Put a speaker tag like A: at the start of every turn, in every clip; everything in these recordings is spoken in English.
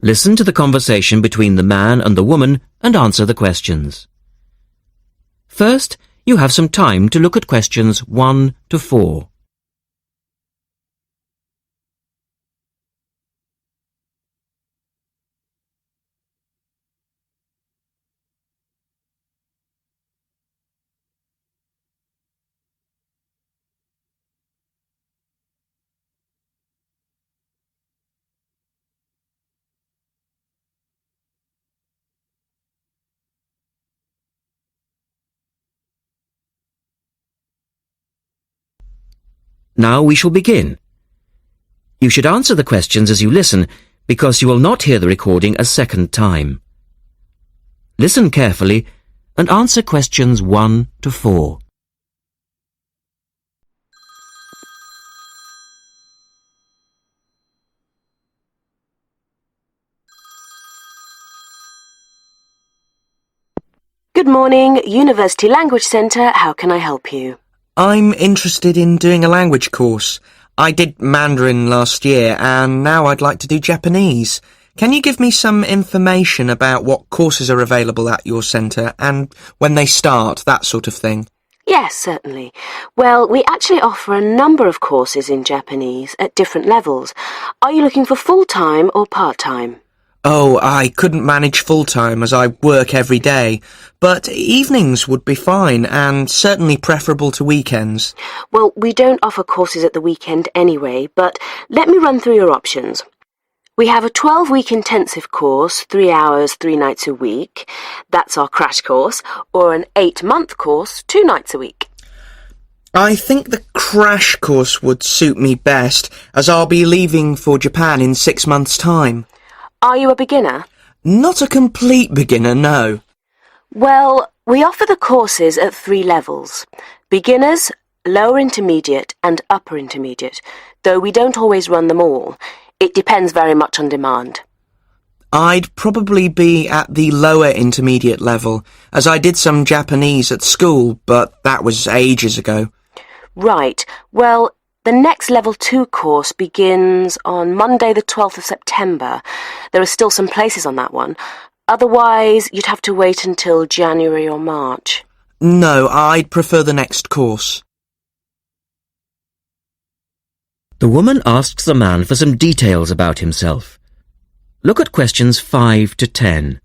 A: Listen to the conversation between the man and the woman and answer the questions. First, you have some time to look at questions 1 to 4. Now we shall begin. You should answer the questions as you listen, because you will not hear the recording a second time. Listen carefully and answer questions 1 to 4.
B: Good morning, University Language Centre. How can I help you?
C: I'm interested in doing a language course. I did Mandarin last year and now I'd like to do Japanese. Can you give me some information about what courses are available at your centre and when they start, that sort of thing?
B: Yes, certainly. Well, we actually offer a number of courses in Japanese at different levels. Are you looking for full-time or part-time?
C: Oh, I couldn't manage full-time as I work every day, but evenings would be fine and certainly preferable to weekends.
B: Well, we don't offer courses at the weekend anyway, but let me run through your options. We have a 12-week intensive course, 3 hours, 3 nights a week. That's our crash course, or an 8-month course, 2 nights a week.
C: I think the crash course would suit me best, as I'll be leaving for Japan in 6 months' time.
B: Are you a beginner?
C: Not a complete beginner, no.
B: Well, we offer the courses at 3 levels. Beginners, lower intermediate and upper intermediate, though we don't always run them all. It depends very much on demand.
C: I'd probably be at the lower intermediate level, as I did some Japanese at school, but that was ages ago.
B: Right. Well, the next Level 2 course begins on Monday the 12th of September. There are still some places on that one. Otherwise, you'd have to wait until January or March.
C: No, I'd prefer the next course.
A: The woman asks the man for some details about himself. Look at questions 5 to 10.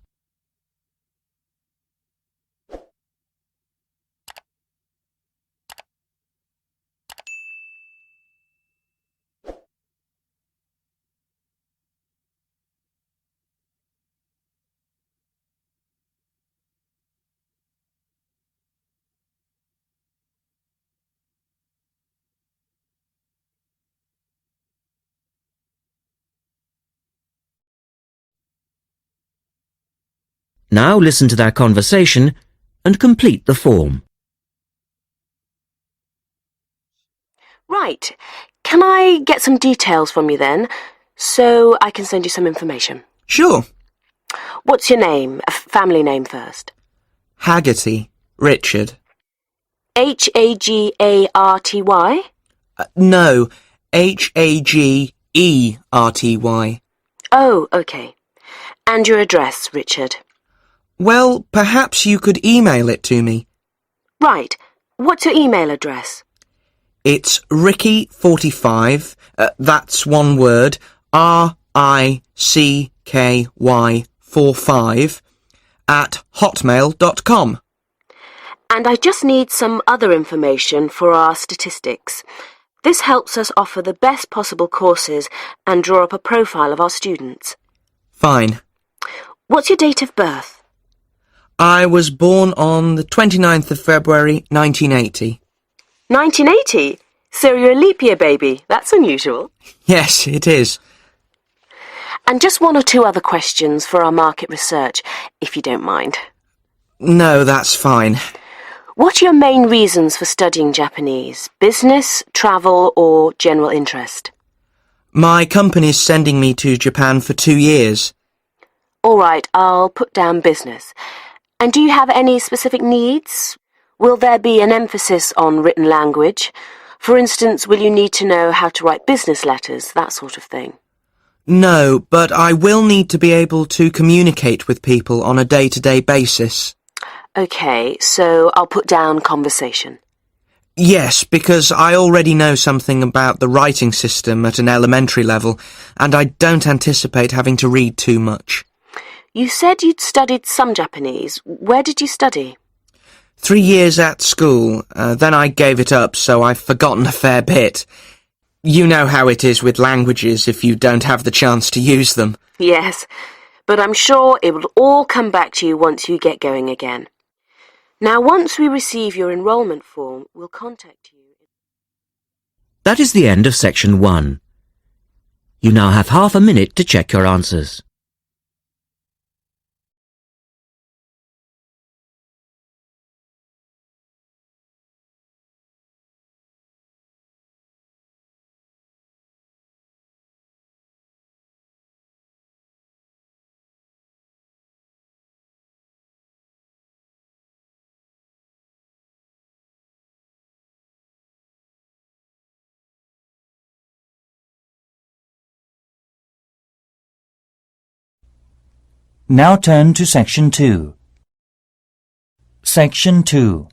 A: Now listen to their conversation and complete the form.
B: Right. Can I get some details from you then, so I can send you some information?
C: Sure.
B: What's your name? A family name first.
C: Haggerty. Richard.
B: Hagarty?
C: No, Hagerty.
B: Oh, okay. And your address, Richard?
C: Well, perhaps you could email it to me.
B: Right. What's your email address?
C: It's Ricky45, that's one word, RICKY45, at hotmail.com.
B: And I just need some other information for our statistics. This helps us offer the best possible courses and draw up a profile of our students.
C: Fine.
B: What's your date of birth?
C: I was born on the 29th of February, 1980.
B: 1980? So you're a leap year baby. That's unusual.
C: Yes, it is.
B: And just 1 or 2 other questions for our market research, if you don't mind.
C: No, that's fine.
B: What are your main reasons for studying Japanese? Business, travel, or general interest?
C: My company's sending me to Japan for 2 years.
B: All right, I'll put down business. And do you have any specific needs? Will there be an emphasis on written language? For instance, will you need to know how to write business letters, that sort of thing?
C: No, but I will need to be able to communicate with people on a day-to-day basis.
B: Okay, so I'll put down conversation.
C: Yes, because I already know something about the writing system at an elementary level, and I don't anticipate having to read too much.
B: You said you'd studied some Japanese. Where did you study?
C: 3 years at school, then I gave it up, so I've forgotten a fair bit. You know how it is with languages if you don't have the chance to use them.
B: Yes, but I'm sure it will all come back to you once you get going again. Now, once we receive your enrollment form, we'll contact you.
A: That is the end of section 1. You now have half a minute to check your answers.
D: Now turn to Section 2. Section 2.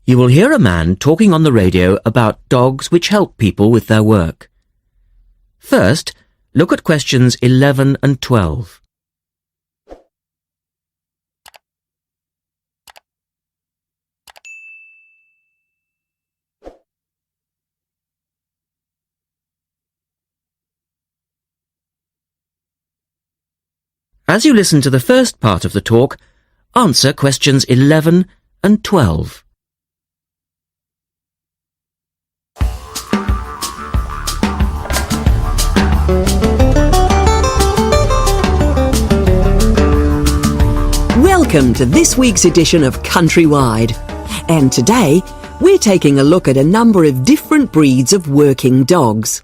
A: You will hear a man talking on the radio about dogs which help people with their work. First, look at questions 11 and 12. As you listen to the first part of the talk, answer questions 11 and 12.
E: Welcome to this week's edition of Countrywide. And today, we're taking a look at a number of different breeds of working dogs.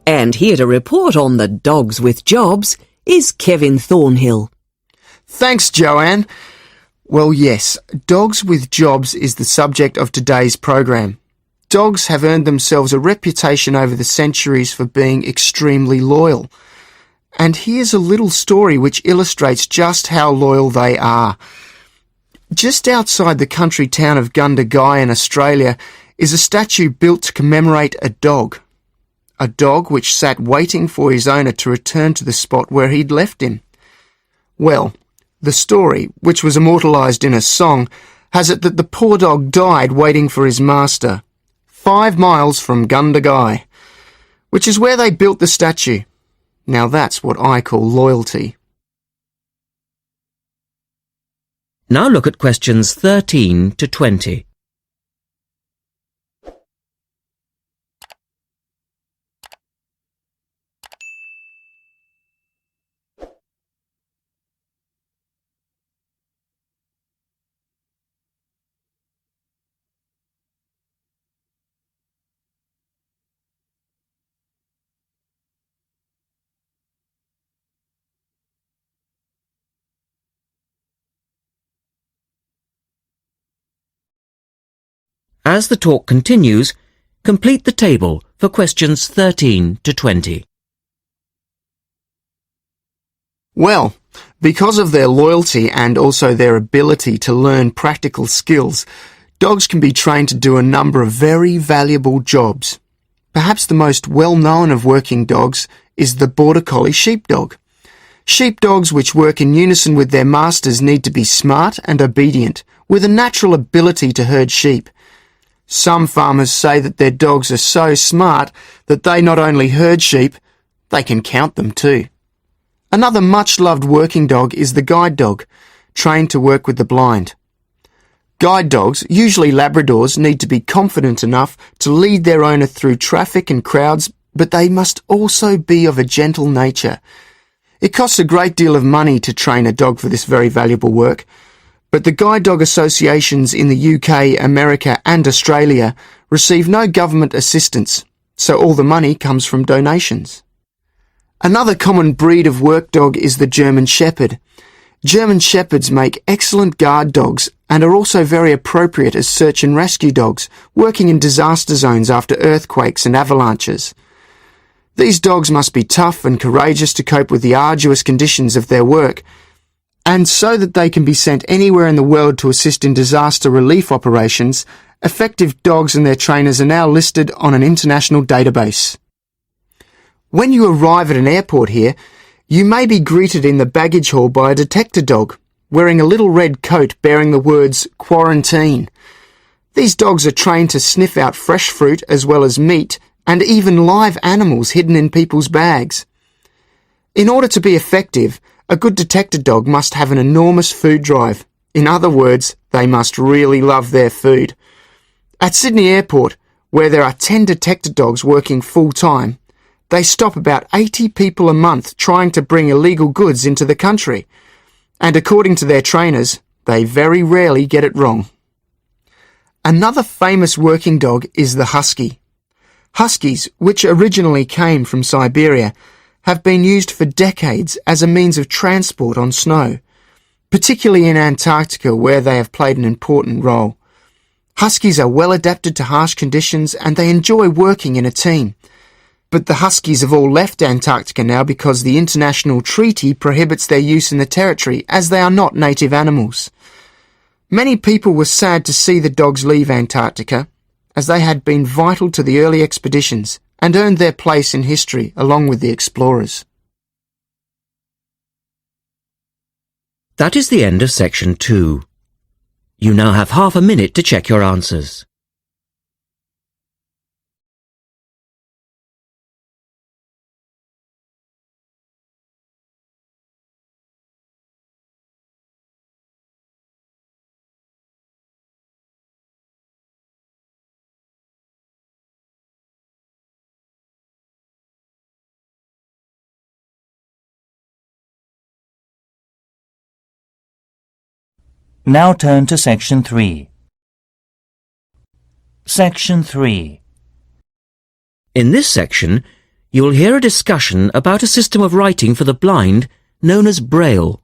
E: And here to report on the dogs with jobs is Kevin Thornhill.
F: Thanks, Joanne. Well, yes, dogs with jobs is the subject of today's program. Dogs have earned themselves a reputation over the centuries for being extremely loyal. And here's a little story which illustrates just how loyal they are. Just outside the country town of Gundagai in Australia is a statue built to commemorate a dog. A dog which sat waiting for his owner to return to the spot where he'd left him. Well, the story, which was immortalised in a song, has it that the poor dog died waiting for his master, 5 miles from Gundagai, which is where they built the statue. Now that's what I call loyalty.
A: Now look at questions 13 to 20. As the talk continues, complete the table for questions 13 to 20.
F: Well, because of their loyalty and also their ability to learn practical skills, dogs can be trained to do a number of very valuable jobs. Perhaps the most well-known of working dogs is the Border Collie sheepdog. Sheepdogs which work in unison with their masters need to be smart and obedient, with a natural ability to herd sheep. Some farmers say that their dogs are so smart that they not only herd sheep, they can count them too. Another much-loved working dog is the guide dog, trained to work with the blind. Guide dogs, usually Labradors, need to be confident enough to lead their owner through traffic and crowds, but they must also be of a gentle nature. It costs a great deal of money to train a dog for this very valuable work, but the guide dog associations in the UK, America and Australia receive no government assistance, so all the money comes from donations. Another common breed of work dog is the German Shepherd. German Shepherds make excellent guard dogs and are also very appropriate as search and rescue dogs, working in disaster zones after earthquakes and avalanches. These dogs must be tough and courageous to cope with the arduous conditions of their work, and so that they can be sent anywhere in the world to assist in disaster relief operations, effective dogs and their trainers are now listed on an international database. When you arrive at an airport here, you may be greeted in the baggage hall by a detector dog, wearing a little red coat bearing the words "Quarantine." These dogs are trained to sniff out fresh fruit as well as meat and even live animals hidden in people's bags. In order to be effective, a good detector dog must have an enormous food drive. In other words, they must really love their food. At Sydney Airport, where there are 10 detector dogs working full-time, they stop about 80 people a month trying to bring illegal goods into the country. And according to their trainers, they very rarely get it wrong. Another famous working dog is the husky. Huskies, which originally came from Siberia, have been used for decades as a means of transport on snow, particularly in Antarctica where they have played an important role. Huskies are well adapted to harsh conditions and they enjoy working in a team. But the huskies have all left Antarctica now because the international treaty prohibits their use in the territory as they are not native animals. Many people were sad to see the dogs leave Antarctica, as they had been vital to the early expeditions and earned their place in history along with the explorers.
A: That is the end of section 2. You now have half a minute to check your answers.
D: Now turn to section 3. Section 3.
A: In this section, you will hear a discussion about a system of writing for the blind known as Braille.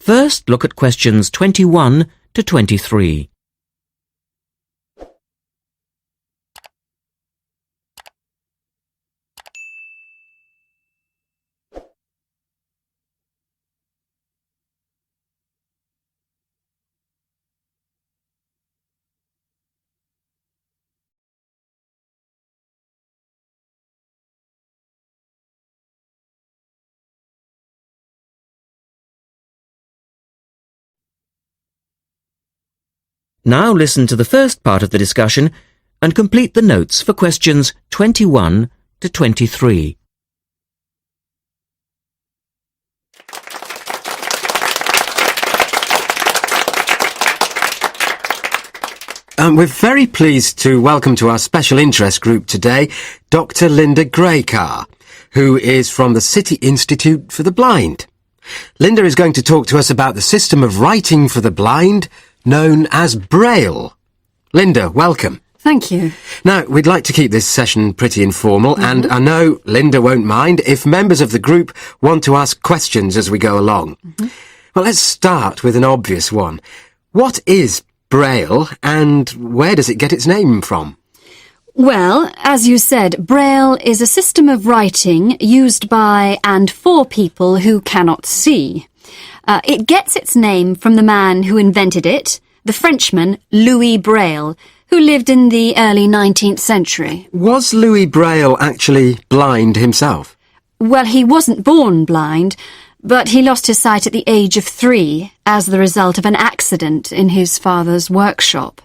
A: First, look at questions 21 to 23. Now listen to the first part of the discussion and complete the notes for questions 21 to 23.
G: We're very pleased to welcome to our special interest group today Dr. Linda Graycar, who is from the City Institute for the Blind. Linda is going to talk to us about the system of writing for the blind known as Braille. Linda, welcome.
H: Thank you.
G: Now, we'd like to keep this session pretty informal, and I know Linda won't mind if members of the group want to ask questions as we go along. Well, let's start with an obvious one. What is Braille, and where does it get its name from?
H: Well, as you said, Braille is a system of writing used by and for people who cannot see. It gets its name from the man who invented it, the Frenchman Louis Braille, who lived in the early 19th century.
G: Was Louis Braille actually blind himself?
H: Well, he wasn't born blind, but he lost his sight at the age of 3 as the result of an accident in his father's workshop.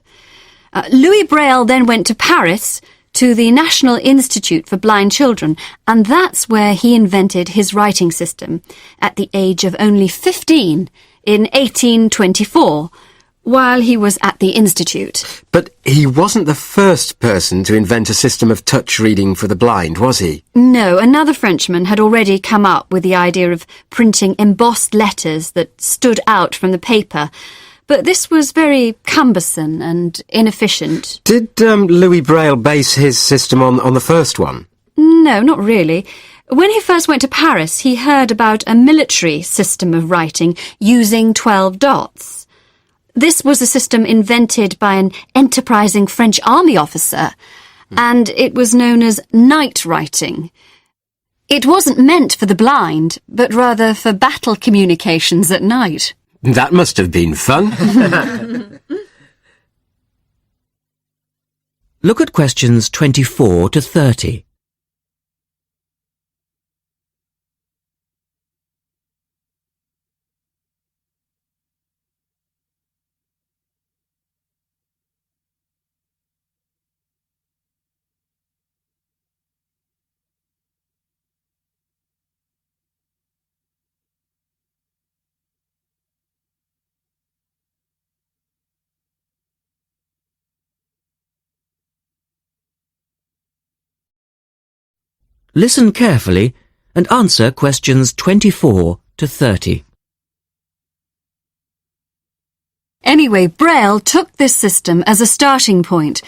H: Louis Braille then went to Paris to the National Institute for Blind Children, and that's where he invented his writing system at the age of only 15 in 1824, while he was at the Institute.
G: But he wasn't the first person to invent a system of touch reading for the blind, was he?
H: No, another Frenchman had already come up with the idea of printing embossed letters that stood out from the paper, but this was very cumbersome and inefficient.
G: Did Louis Braille base his system on the first one?
H: No, not really. When he first went to Paris, he heard about a military system of writing using 12 dots. This was a system invented by an enterprising French army officer, and it was known as night writing. It wasn't meant for the blind, but rather for battle communications at night.
G: That must have been fun.
A: Look at questions 24 to 30. Listen carefully and answer questions 24 to 30.
H: Anyway, Braille took this system as a starting point,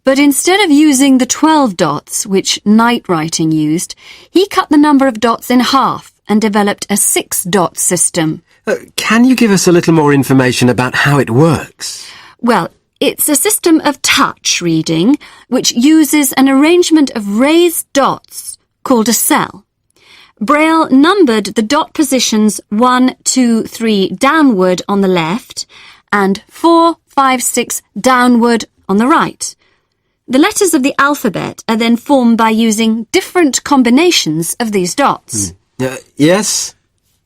H: but instead of using the 12 dots, which night writing used, he cut the number of dots in half and developed a 6-dot system.
G: Can you give us a little more information about how it works?
H: Well, it's a system of touch reading, which uses an arrangement of raised dots called a cell. Braille numbered the dot positions 1, 2, 3 downward on the left and 4, 5, 6 downward on the right. The letters of the alphabet are then formed by using different combinations of these dots.
G: Yes?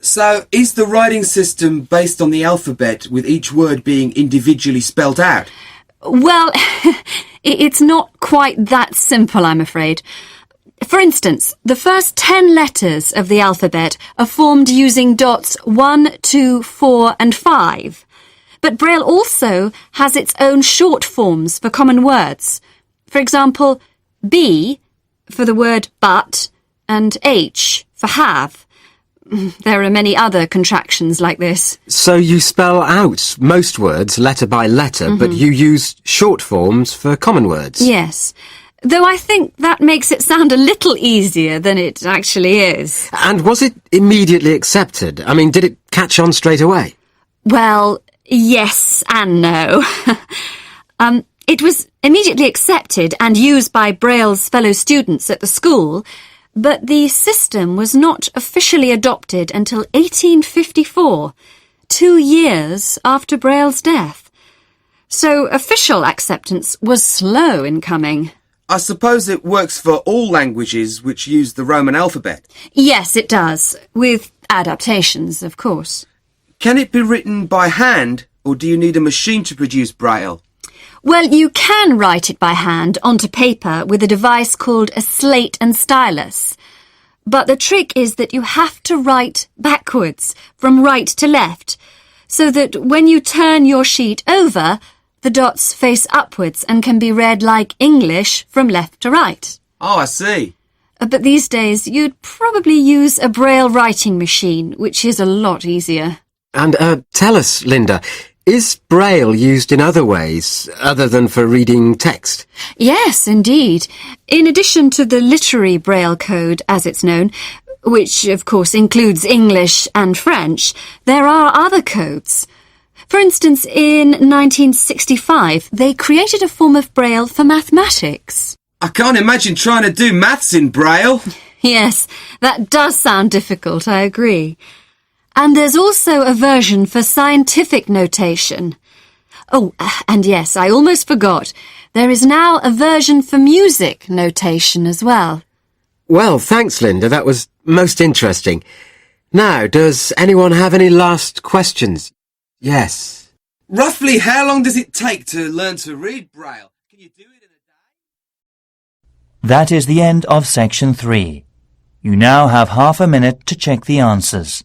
I: So, is the writing system based on the alphabet with each word being individually spelt out?
H: Well, it's not quite that simple, I'm afraid. For instance, the first 10 letters of the alphabet are formed using dots 1, 2, 4 and 5. But Braille also has its own short forms for common words. For example, B for the word but and H for have. There are many other contractions like this.
G: So you spell out most words letter by letter, but you use short forms for common words?
H: Yes. Though I think that makes it sound a little easier than it actually is.
G: And was it immediately accepted? I mean, did it catch on straight away?
H: Well, yes and no. It was immediately accepted and used by Braille's fellow students at the school, but the system was not officially adopted until 1854, 2 years after Braille's death. So official acceptance was slow in coming.
I: I suppose it works for all languages which use the Roman alphabet.
H: Yes, it does, with adaptations, of course.
I: Can it be written by hand, or do you need a machine to produce Braille?
H: Well, you can write it by hand onto paper with a device called a slate and stylus. But the trick is that you have to write backwards, from right to left, so that when you turn your sheet over, the dots face upwards and can be read like English from left to right.
I: Oh, I see.
H: But these days, you'd probably use a Braille writing machine, which is a lot easier.
G: And tell us, Linda, is Braille used in other ways other than for reading text?
H: Yes, indeed. In addition to the literary Braille code, as it's known, which of course includes English and French, there are other codes. For instance, in 1965, they created a form of Braille for mathematics.
I: I can't imagine trying to do maths in Braille.
H: Yes, that does sound difficult, I agree. And there's also a version for scientific notation. Oh, and yes, I almost forgot. There is now a version for music notation as well.
G: Well, thanks, Linda. That was most interesting. Now, does anyone have any last questions? Yes.
I: Roughly how long does it take to learn to read Braille? Can you do it in a day?
D: That is the end of section 3. You now have half a minute to check the answers.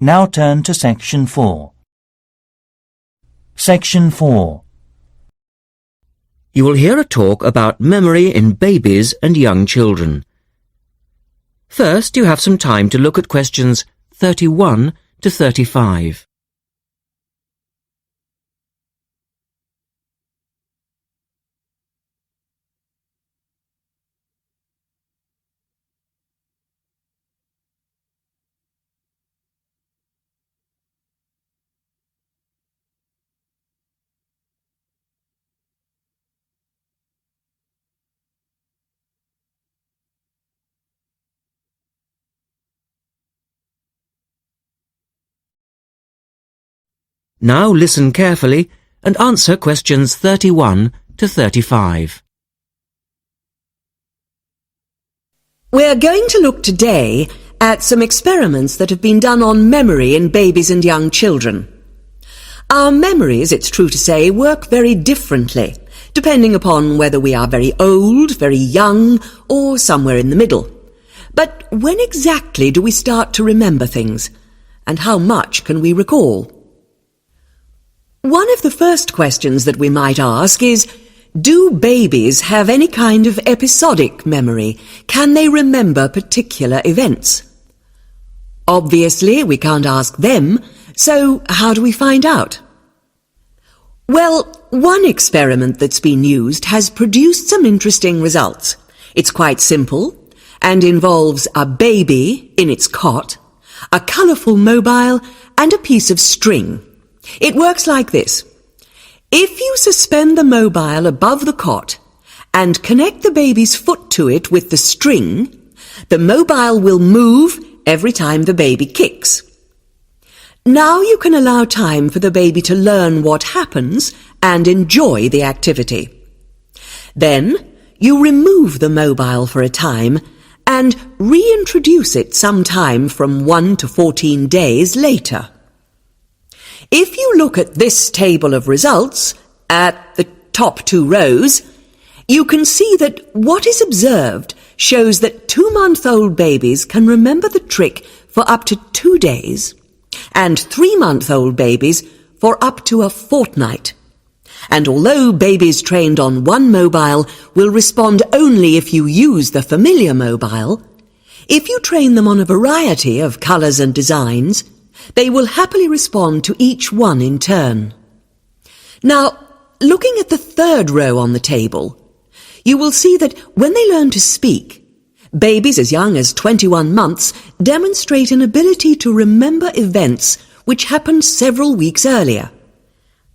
D: Now turn to section 4. Section 4.
A: You will hear a talk about memory in babies and young children. First, you have some time to look at questions 31 to 35. Now listen carefully and answer questions 31 to 35.
E: We're going to look today at some experiments that have been done on memory in babies and young children. Our memories, it's true to say, work very differently, depending upon whether we are very old, very young, or somewhere in the middle. But when exactly do we start to remember things? And how much can we recall? One of the first questions that we might ask is, do babies have any kind of episodic memory? Can they remember particular events? Obviously, we can't ask them, so how do we find out? Well, one experiment that's been used has produced some interesting results. It's quite simple and involves a baby in its cot, a colourful mobile, and a piece of string. It works like this. If you suspend the mobile above the cot and connect the baby's foot to it with the string, the mobile will move every time the baby kicks. Now you can allow time for the baby to learn what happens and enjoy the activity. Then you remove the mobile for a time and reintroduce it sometime from 1 to 14 days later. If you look at this table of results, at the top 2 rows, you can see that what is observed shows that 2-month-old babies can remember the trick for up to 2 days, and 3-month-old babies for up to a fortnight. And although babies trained on one mobile will respond only if you use the familiar mobile, if you train them on a variety of colours and designs, they will happily respond to each one in turn. Now, looking at the 3rd row on the table, you will see that when they learn to speak, babies as young as 21 months demonstrate an ability to remember events which happened several weeks earlier.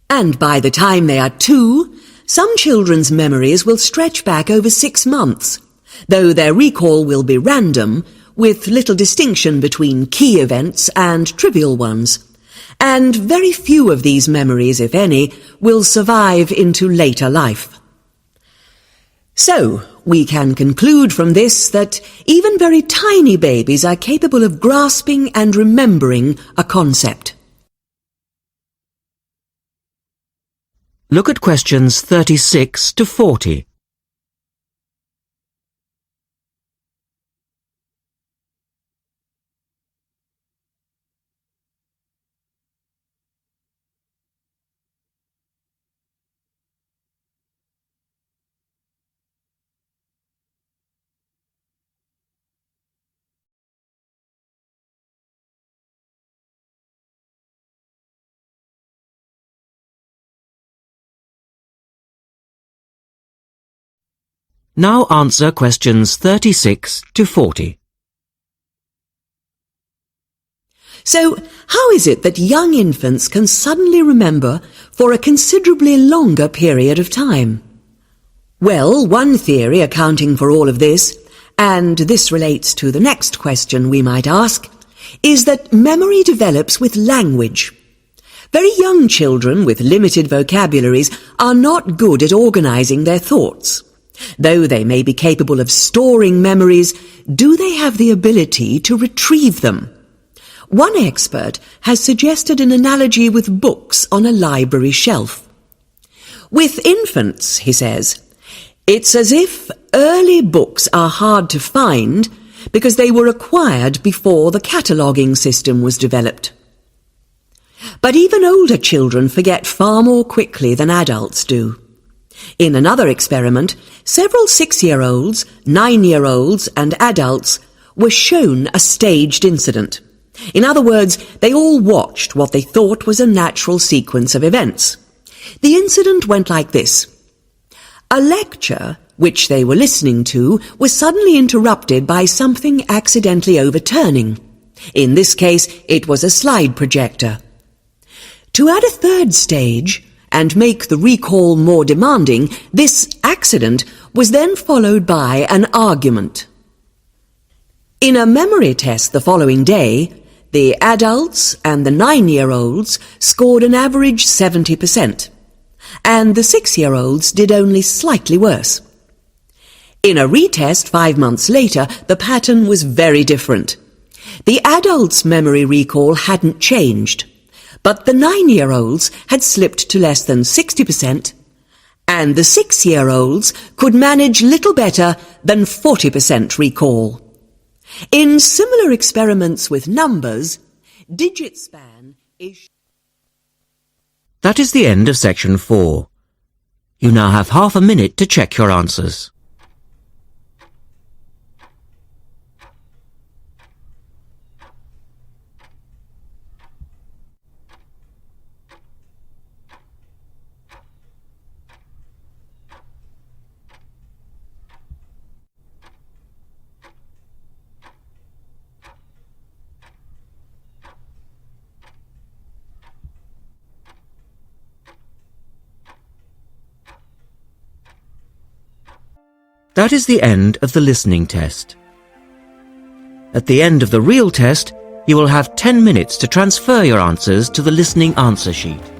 E: And by the time they are 2, some children's memories will stretch back over 6 months, though their recall will be random, with little distinction between key events and trivial ones, and very few of these memories, if any, will survive into later life. So, we can conclude from this that even very tiny babies are capable of grasping and remembering a concept.
A: Look at questions 36 to 40. Now answer questions 36 to 40.
E: So, how is it that young infants can suddenly remember for a considerably longer period of time? Well, one theory accounting for all of this, and this relates to the next question we might ask, is that memory develops with language. Very young children with limited vocabularies are not good at organizing their thoughts. Though they may be capable of storing memories, do they have the ability to retrieve them? One expert has suggested an analogy with books on a library shelf. With infants, he says, it's as if early books are hard to find because they were acquired before the cataloguing system was developed. But even older children forget far more quickly than adults do. In another experiment, several 6-year-olds, 9-year-olds and adults were shown a staged incident. In other words, they all watched what they thought was a natural sequence of events. The incident went like this. A lecture, which they were listening to, was suddenly interrupted by something accidentally overturning. In this case, it was a slide projector. To add a third stage, and make the recall more demanding, this accident was then followed by an argument. In a memory test the following day, the adults and the 9-year-olds scored an average 70%, and the 6-year-olds did only slightly worse. In a retest 5 months later, the pattern was very different. The adults' memory recall hadn't changed, but the 9-year-olds had slipped to less than 60%, and the 6-year-olds could manage little better than 40% recall. In similar experiments with numbers, digit span is...
A: That is the end of section 4. You now have half a minute to check your answers. That is the end of the listening test. At the end of the real test, you will have 10 minutes to transfer your answers to the listening answer sheet.